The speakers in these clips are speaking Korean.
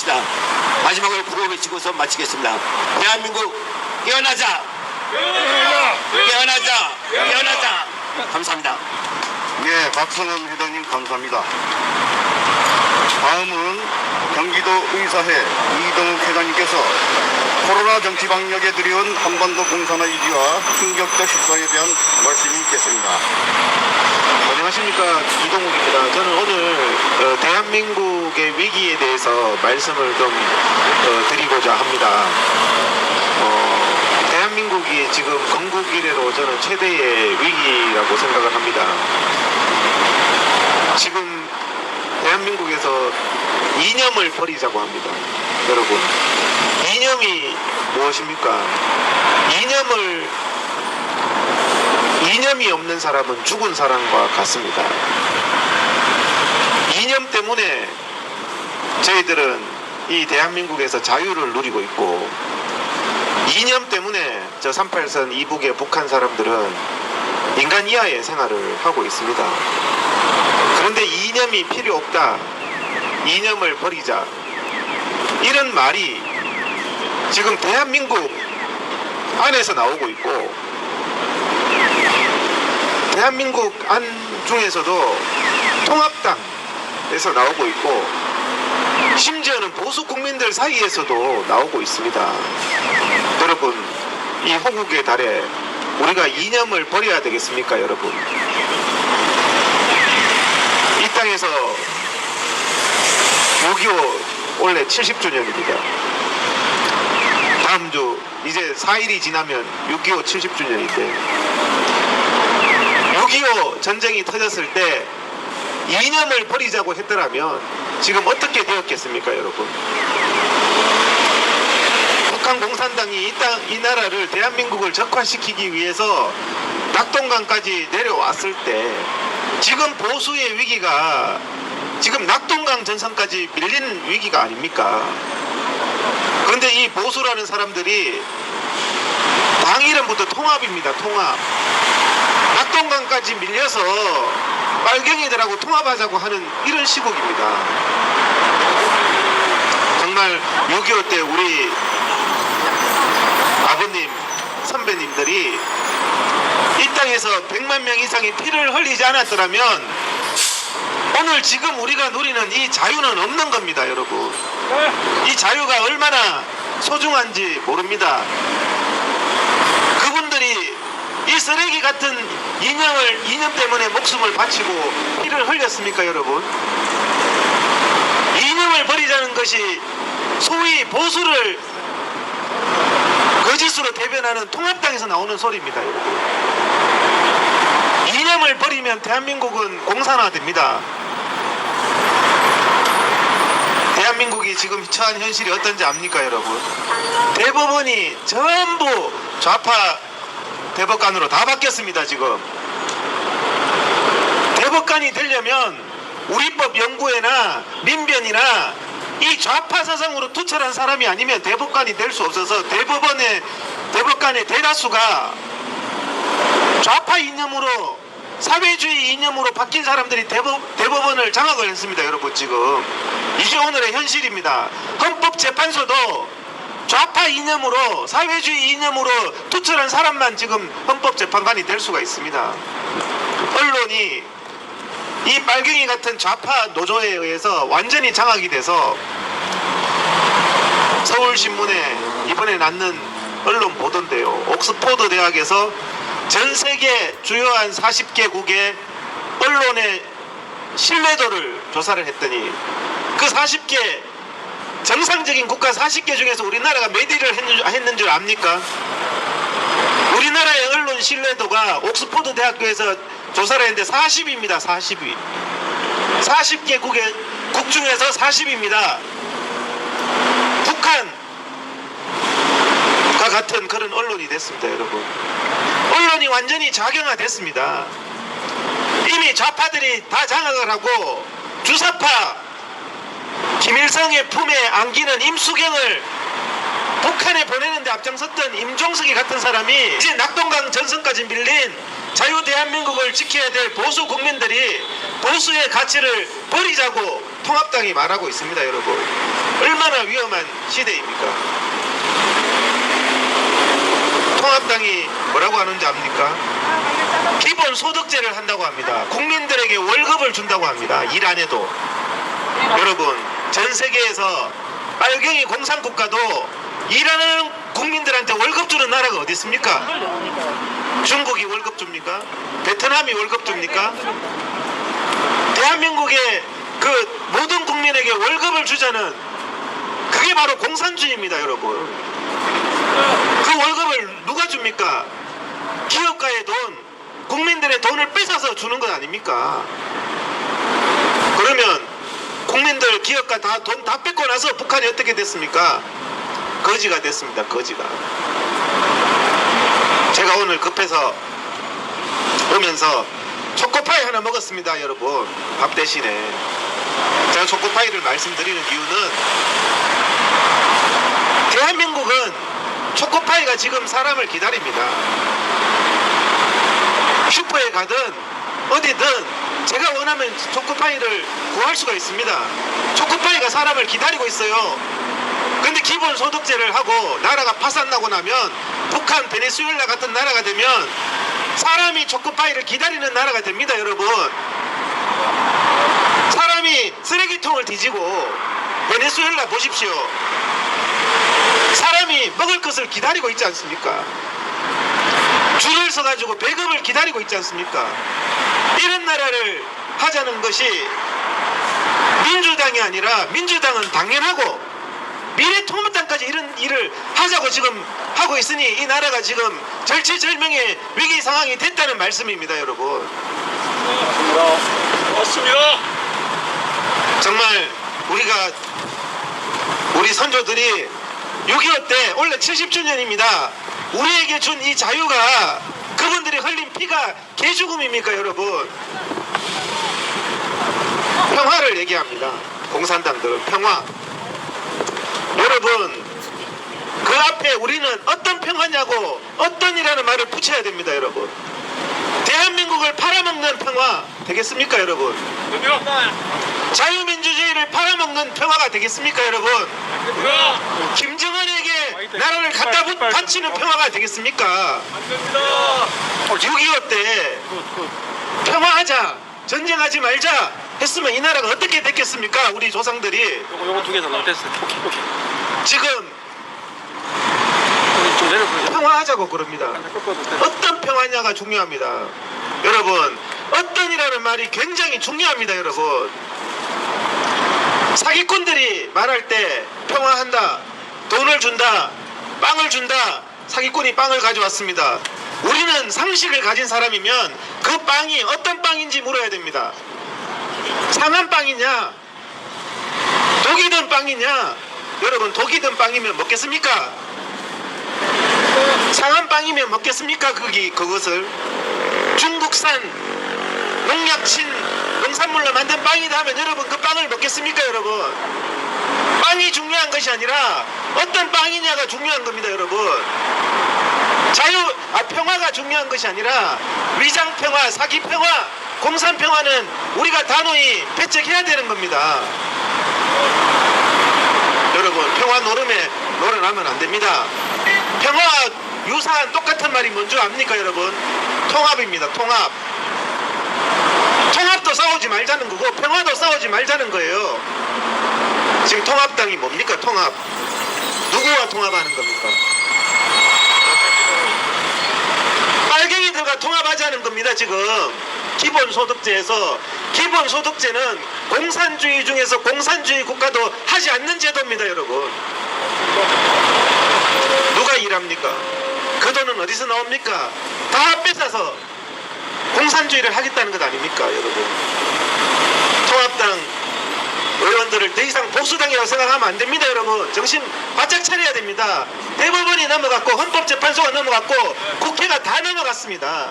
하겠습니다. 마지막으로 구호 외치고서 마치겠습니다. 대한민국 깨어나자! 깨어나자! 깨어나자! 감사합니다. 예, 박성원 회장님 감사합니다. 다음은 경기도 의사회 이동욱 회장님께서 코로나 정치 방역에 들여온 한반도 공산화 위기와 충격적 실상에 대한 말씀이 있겠습니다. 안녕하십니까, 이동욱입니다. 저는 오늘 대한민국의 위기에 대해서 말씀을 좀 드리고자 합니다. 대한민국이 지금 건국 이래로 저는 최대의 위기라고 생각을 합니다. 지금 대한민국에서 이념을 버리자고 합니다. 여러분, 이념이 무엇입니까? 이념이 없는 사람은 죽은 사람과 같습니다. 이념 때문에 저희들은 이 대한민국에서 자유를 누리고 있고, 이념 때문에 저 38선 이북의 북한 사람들은 인간 이하의 생활을 하고 있습니다. 그런데 이념이 필요 없다, 이념을 버리자, 이런 말이 지금 대한민국 안에서 나오고 있고, 대한민국 안 중에서도 통합당에서 나오고 있고, 심지어는 보수 국민들 사이에서도 나오고 있습니다. 여러분, 이 호국의 달에 우리가 이념을 버려야 되겠습니까, 여러분? 이 땅에서 6.25 원래 70주년입니다. 다음 주 이제 4일이 지나면 6.25 70주년인데, 6.25 전쟁이 터졌을 때 이념을 버리자고 했더라면 지금 어떻게 되었겠습니까, 여러분? 북한 공산당이 이 나라를, 대한민국을 적화시키기 위해서 낙동강까지 내려왔을 때 지금 보수의 위기가 지금 낙동강 전선까지 밀린 위기가 아닙니까? 그런데 이 보수라는 사람들이 당 이름부터 통합입니다. 통합. 낙동강까지 밀려서 빨갱이들하고 통합하자고 하는 이런 시국입니다. 정말 6.25 때 우리 아버님, 선배님들이 이 땅에서 100만 명 이상이 피를 흘리지 않았더라면 오늘 지금 우리가 누리는 이 자유는 없는 겁니다, 여러분. 이 자유가 얼마나 소중한지 모릅니다. 그분들이 이 쓰레기 같은 이념 때문에 목숨을 바치고 피를 흘렸습니까, 여러분? 이념을 버리자는 것이 소위 보수를 거짓으로 대변하는 통합당에서 나오는 소리입니다, 여러분. 이념을 버리면 대한민국은 공산화됩니다. 대한민국이 지금 처한 현실이 어떤지 압니까, 여러분? 대법원이 전부 좌파 대법관으로 다 바뀌었습니다. 지금 대법관이 되려면 우리법 연구회나 민변이나 이 좌파 사상으로 투철한 사람이 아니면 대법관이 될 수 없어서 대법관의 대다수가 좌파 이념으로, 사회주의 이념으로 바뀐 사람들이 대법원을 장악을 했습니다, 여러분. 지금 이게 오늘의 현실입니다. 헌법재판소도 좌파 이념으로, 사회주의 이념으로 투철한 사람만 지금 헌법재판관이 될 수가 있습니다. 언론이 이 빨갱이 같은 좌파 노조에 의해서 완전히 장악이 돼서 서울신문에 이번에 났는 언론 보도인데요, 옥스포드 대학에서 전 세계 주요한 40개국의 언론의 신뢰도를 조사를 했더니 그 40개 정상적인 국가 40개 중에서 우리나라가 몇 위를 했는 줄 압니까? 우리나라의 언론 신뢰도가 옥스포드 대학교에서 조사를 했는데 40위입니다. 40위. 40개 국 중에서 40위입니다. 북한과 같은 그런 언론이 됐습니다, 여러분. 언론이 완전히 작용화됐습니다. 이미 좌파들이 다 장악을 하고 주사파 김일성의 품에 안기는 임수경을 북한에 보내는데 앞장섰던 임종석이 같은 사람이 이제 낙동강 전선까지 밀린 자유 대한민국을 지켜야 될 보수 국민들이 보수의 가치를 버리자고 통합당이 말하고 있습니다, 여러분. 얼마나 위험한 시대입니까? 통합당이 뭐라고 하는지 압니까? 기본소득제를 한다고 합니다. 국민들에게 월급을 준다고 합니다. 일 안 해도. 여러분, 전 세계에서 빨갱이 공산국가도 일하는 국민들한테 월급 주는 나라가 어디 있습니까? 중국이 월급 줍니까? 베트남이 월급 줍니까? 대한민국의 그 모든 국민에게 월급을 주자는 그게 바로 공산주의입니다, 여러분. 그 월급을 누가 줍니까? 기업가의 돈, 국민들의 돈을 뺏어서 주는 것 아닙니까? 그러면 국민들, 기업가 다 돈 다 뺏고 나서 북한이 어떻게 됐습니까? 거지가 됐습니다. 거지가. 제가 오늘 급해서 오면서 초코파이 하나 먹었습니다, 여러분. 밥 대신에. 제가 초코파이를 말씀드리는 이유는 대한민국은 초코파이가 지금 사람을 기다립니다. 슈퍼에 가든 어디든 제가 원하면 초코파이를 구할 수가 있습니다. 초코파이가 사람을 기다리고 있어요. 근데 기본소득제를 하고 나라가 파산나고 나면 북한, 베네수엘라 같은 나라가 되면 사람이 초코파이를 기다리는 나라가 됩니다, 여러분. 사람이 쓰레기통을 뒤지고 베네수엘라 보십시오. 사람이 먹을 것을 기다리고 있지 않습니까? 줄을 서가지고 배급을 기다리고 있지 않습니까? 이런 나라를 하자는 것이 민주당이 아니라, 민주당은 당연하고 미래통합당까지 이런 일을 하자고 지금 하고 있으니 이 나라가 지금 절체절명의 위기 상황이 됐다는 말씀입니다, 여러분. 맞습니다. 정말 우리 선조들이 6.25 때 원래 70주년입니다. 우리에게 준 이 자유가 그분들이 흘린 피가 개죽음입니까, 여러분? 평화를 얘기합니다. 공산당들은 평화. 여러분, 그 앞에 우리는 어떤 평화냐고 어떤이라는 말을 붙여야 됩니다, 여러분. 대한민국을 팔아먹는 평화 되겠습니까, 여러분? 자유민주주의를 팔아먹는 평화가 되겠습니까, 여러분? 김정은에게 나라를 갖다 바치는 평화가 되겠습니까? 6.25 때 평화하자, 전쟁하지 말자 했으면 이 나라가 어떻게 됐겠습니까? 우리 조상들이. 요거 두 개 더 넣었어요. 오케이. 지금 좀 내려보세요. 평화하자고 그럽니다. 어떤 평화냐가 중요합니다. 여러분, 어떤이라는 말이 굉장히 중요합니다, 여러분. 사기꾼들이 말할 때 평화한다, 돈을 준다, 빵을 준다, 사기꾼이 빵을 가져왔습니다. 우리는 상식을 가진 사람이면 그 빵이 어떤 빵인지 물어야 됩니다. 상한 빵이냐, 독이 든 빵이냐. 여러분, 독이 든 빵이면 먹겠습니까? 상한 빵이면 먹겠습니까? 그것을 중국산 농약친 농산물로 만든 빵이다 하면 여러분 그 빵을 먹겠습니까, 여러분? 빵이 중요한 것이 아니라 어떤 빵이냐가 중요한 겁니다, 여러분. 평화가 중요한 것이 아니라 위장평화, 사기평화, 공산평화는 우리가 단호히 배척해야 되는 겁니다. 여러분, 평화 노름에 노련하면 안 됩니다. 평화와 유사한 똑같은 말이 뭔지 압니까, 여러분? 통합입니다. 통합. 통합도 싸우지 말자는 거고 평화도 싸우지 말자는 거예요. 지금 통합당이 뭡니까? 통합. 누구와 통합하는 겁니까? 빨갱이들과 통합하자는 겁니다, 지금. 기본소득제에서. 기본소득제는 공산주의 중에서 공산주의 국가도 하지 않는 제도입니다, 여러분. 누가 일합니까? 그 돈은 어디서 나옵니까? 다 뺏어서 공산주의를 하겠다는 것 아닙니까, 여러분? 통합당 의원들을 더 이상 보수당이라고 생각하면 안 됩니다, 여러분. 정신 바짝 차려야 됩니다. 대법원이 넘어갔고 헌법재판소가 넘어갔고 국회가 다 넘어갔습니다.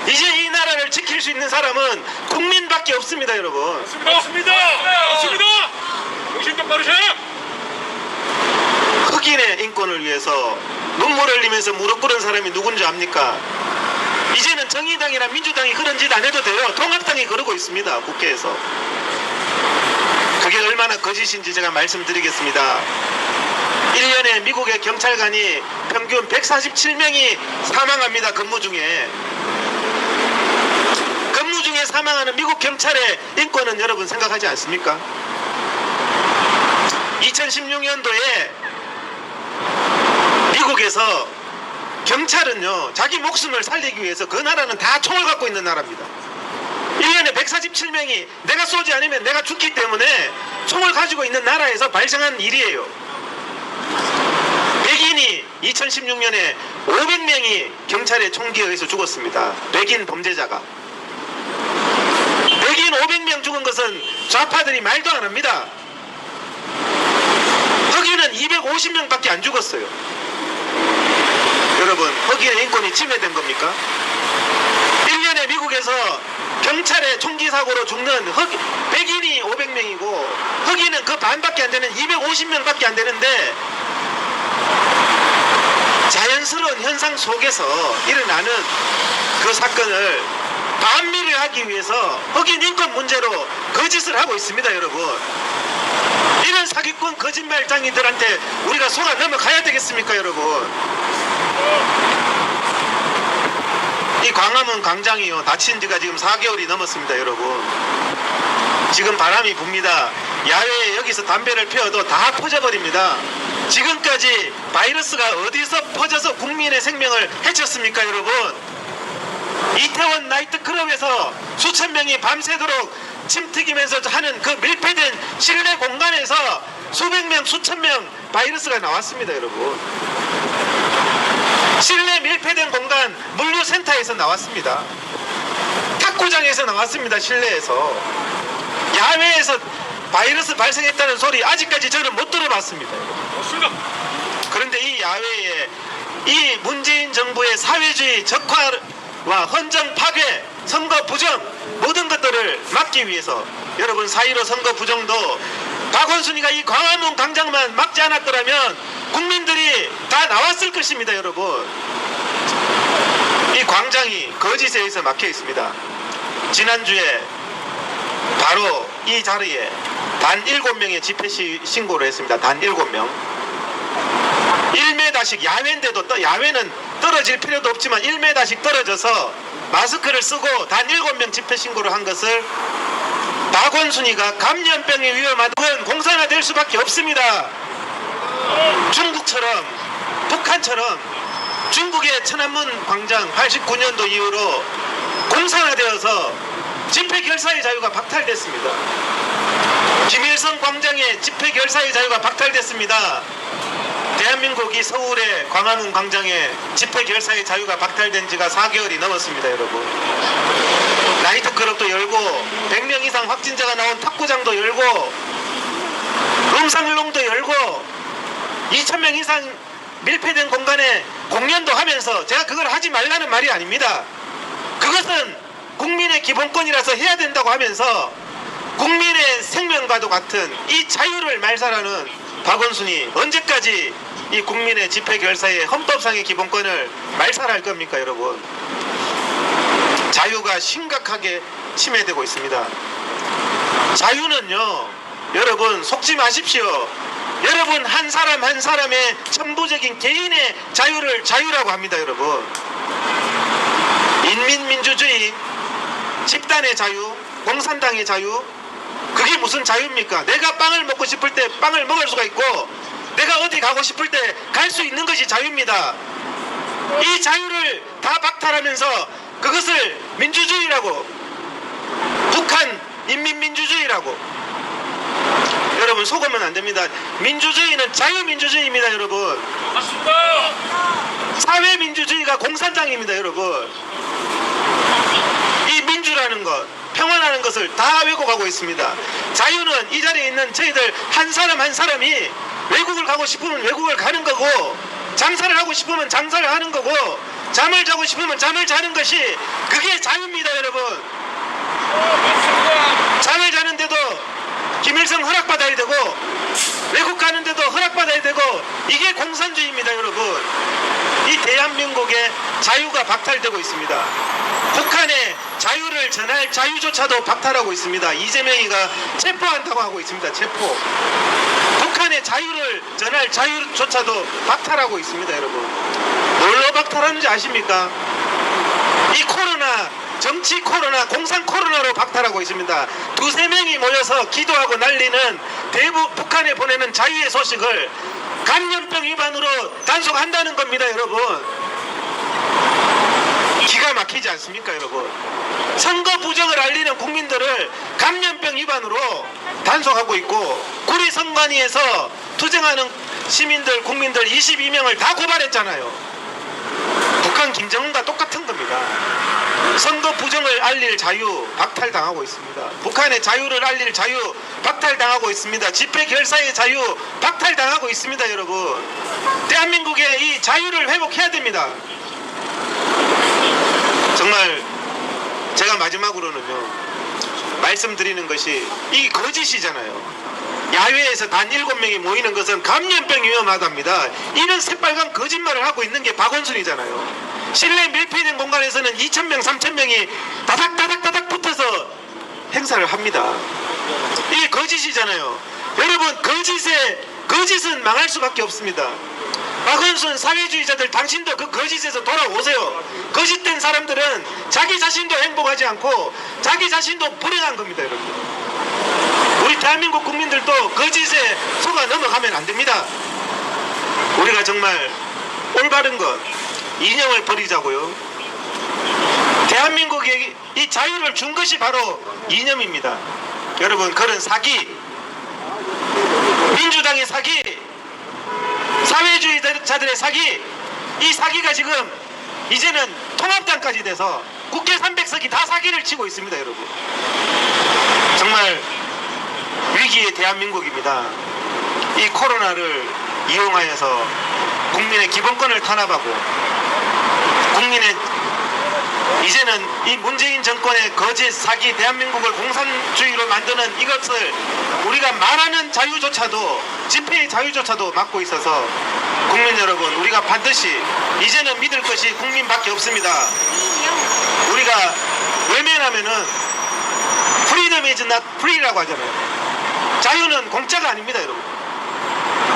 이제 이 나라를 지킬 수 있는 사람은 국민밖에 없습니다, 여러분. 맞습니다. 정신 똑바로 차려. 흑인의 인권을 위해서 눈물 흘리면서 무릎 꿇은 사람이 누군지 압니까? 이제는 정의당이나 민주당이 그런 짓 안 해도 돼요. 통합당이 그러고 있습니다, 국회에서. 그게 얼마나 거짓인지 제가 말씀드리겠습니다. 1년에 미국의 경찰관이 평균 147명이 사망합니다. 근무 중에 사망하는 미국 경찰의 인권은 여러분 생각하지 않습니까? 2016년도에 미국에서 경찰은요 자기 목숨을 살리기 위해서 그 나라는 다 총을 갖고 있는 나라입니다. 1년에 147명이 내가 쏘지 않으면 내가 죽기 때문에 총을 가지고 있는 나라에서 발생한 일이에요. 백인이 2016년에 500명이 경찰의 총기에 의해서 죽었습니다. 백인 범죄자가. 백인 500명 죽은 것은 좌파들이 말도 안 합니다. 흑인은 250명밖에 안 죽었어요. 여러분, 흑인의 인권이 침해된 겁니까? 1년에 미국에서 경찰의 총기 사고로 죽는 백인이 500명이고 흑인은 그 반밖에 안 되는 250명밖에 안 되는데 자연스러운 현상 속에서 일어나는 그 사건을 반미를 하기 위해서 흑인 인권 문제로 거짓을 하고 있습니다. 여러분, 이런 사기꾼 거짓말장이들한테 우리가 속아 넘어가야 되겠습니까? 여러분, 이 광화문 광장이요 닫힌 지가 지금 4개월이 넘었습니다. 여러분, 지금 바람이 붑니다. 야외에 여기서 담배를 피워도 다 퍼져버립니다. 지금까지 바이러스가 어디서 퍼져서 국민의 생명을 해쳤습니까? 여러분, 이태원 나이트클럽에서 수천 명이 밤새도록 침 튀기면서 하는 그 밀폐된 실내 공간에서 수백 명 수천 명 바이러스가 나왔습니다. 여러분, 실내 밀폐된 공간 물류센터에서 나왔습니다. 탁구장에서 나왔습니다. 실내에서. 야외에서 바이러스 발생했다는 소리 아직까지 저는 못 들어봤습니다. 그런데 이 야외에 이 문재인 정부의 사회주의 적화와 헌정 파괴, 선거 부정 모든 것들을 막기 위해서 여러분 4.15 선거 부정도 박원순이가 이 광화문 광장만 막지 않았더라면 국민들이 다 나왔을 것입니다. 여러분, 이 광장이 거짓에 의해서 막혀 있습니다. 지난주에 바로 이 자리에 단 7명의 집회 신고를 했습니다. 단 7명. 1m씩 야외인데도 야외는 떨어질 필요도 없지만 1m씩 떨어져서 마스크를 쓰고 단 7명 집회 신고를 한 것을 박원순이가 감염병에 위험한 건 공산화될 수밖에 없습니다. 중국처럼, 북한처럼 중국의 천안문 광장 89년도 이후로 공산화되어서 집회 결사의 자유가 박탈됐습니다. 김일성 광장의 집회 결사의 자유가 박탈됐습니다. 대한민국이 서울의 광화문 광장에 집회 결사의 자유가 박탈된 지가 4개월이 넘었습니다. 여러분, 나이트클럽도 열고 100명 이상 확진자가 나온 탁구장도 열고 룸상롱도 열고 2000명 이상 밀폐된 공간에 공연도 하면서 제가 그걸 하지 말라는 말이 아닙니다. 그것은 국민의 기본권이라서 해야 된다고 하면서 국민의 생명과도 같은 이 자유를 말살하는 박원순이 언제까지 이 국민의 집회 결사의 헌법상의 기본권을 말살할 겁니까? 여러분, 자유가 심각하게 침해되고 있습니다. 자유는요, 여러분 속지 마십시오. 여러분 한 사람 한 사람의 천부적인 개인의 자유를 자유라고 합니다. 여러분, 인민민주주의, 집단의 자유, 공산당의 자유, 그게 무슨 자유입니까? 내가 빵을 먹고 싶을 때 빵을 먹을 수가 있고 내가 어디 가고 싶을 때 갈 수 있는 것이 자유입니다. 이 자유를 다 박탈하면서 그것을 민주주의라고, 북한 인민민주주의라고, 여러분 속으면 안 됩니다. 민주주의는 자유민주주의입니다. 여러분, 사회민주주의가 공산당입니다. 여러분, 이 민주라는 것, 평화라는 것을 다 왜곡하고 있습니다. 자유는 이 자리에 있는 저희들 한 사람 한 사람이 외국을 가고 싶으면 외국을 가는 거고, 장사를 하고 싶으면 장사를 하는 거고, 잠을 자고 싶으면 잠을 자는 것이 그게 자유입니다. 여러분, 잠을 자는데도 김일성 허락받아야 되고 외국 가는데도 허락받아야 되고, 이게 공산주의입니다. 여러분, 이 대한민국의 자유가 박탈되고 있습니다. 북한의 자유를 전할 자유조차도 박탈하고 있습니다. 이재명이가 체포한다고 하고 있습니다. 체포. 북한의 자유를 전할 자유조차도 박탈하고 있습니다. 여러분, 뭘로 박탈하는지 아십니까? 이 코로나, 정치 코로나, 공산 코로나로 박탈하고 있습니다. 두세 명이 모여서 기도하고 난리는 대북 북한에 보내는 자유의 소식을 감염병 위반으로 단속한다는 겁니다. 여러분, 기가 막히지 않습니까? 여러분, 선거 부정을 알리는 국민들을 감염병 위반으로 단속하고 있고, 구리선관위에서 투쟁하는 시민들, 국민들 22명을 다 고발했잖아요. 북한 김정은과 똑같은 겁니다. 선거 부정을 알릴 자유 박탈당하고 있습니다. 북한의 자유를 알릴 자유 박탈당하고 있습니다. 집회 결사의 자유 박탈당하고 있습니다. 여러분, 대한민국의 이 자유를 회복해야 됩니다. 정말 제가 마지막으로는요, 말씀드리는 것이 이 거짓이잖아요. 야외에서 단 7명이 모이는 것은 감염병 위험하답니다. 이런 새빨간 거짓말을 하고 있는 게 박원순이잖아요. 실내 밀폐된 공간에서는 2,000명, 3,000명이 다닥다닥다닥 붙어서 행사를 합니다. 이게 거짓이잖아요. 여러분, 거짓은 망할 수밖에 없습니다. 박원순 사회주의자들, 당신도 그 거짓에서 돌아오세요. 거짓된 사람들은 자기 자신도 행복하지 않고 자기 자신도 불행한 겁니다. 여러분, 우리 대한민국 국민들도 거짓에 속아 넘어가면 안 됩니다. 우리가 정말 올바른 것, 이념을 버리자고요. 대한민국에 이 자유를 준 것이 바로 이념입니다. 여러분, 그런 사기, 민주당의 사기, 사회주의자들의 사기, 이 사기가 지금 이제는 통합당까지 돼서 국회 300석이 다 사기를 치고 있습니다. 여러분, 정말 위기의 대한민국입니다. 이 코로나를 이용하여서 국민의 기본권을 탄압하고, 국민의 이제는 이 문재인 정권의 거짓 사기, 대한민국을 공산주의로 만드는 이것을 우리가 말하는 자유조차도, 집회의 자유조차도 막고 있어서 국민 여러분, 우리가 반드시 이제는 믿을 것이 국민밖에 없습니다. 우리가 외면하면은 freedom is not free라고 하잖아요. 자유는 공짜가 아닙니다. 여러분,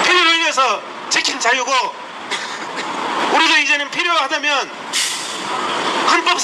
필요를 위해서 지킨 자유고, 우리도 이제는 필요하다면 헌법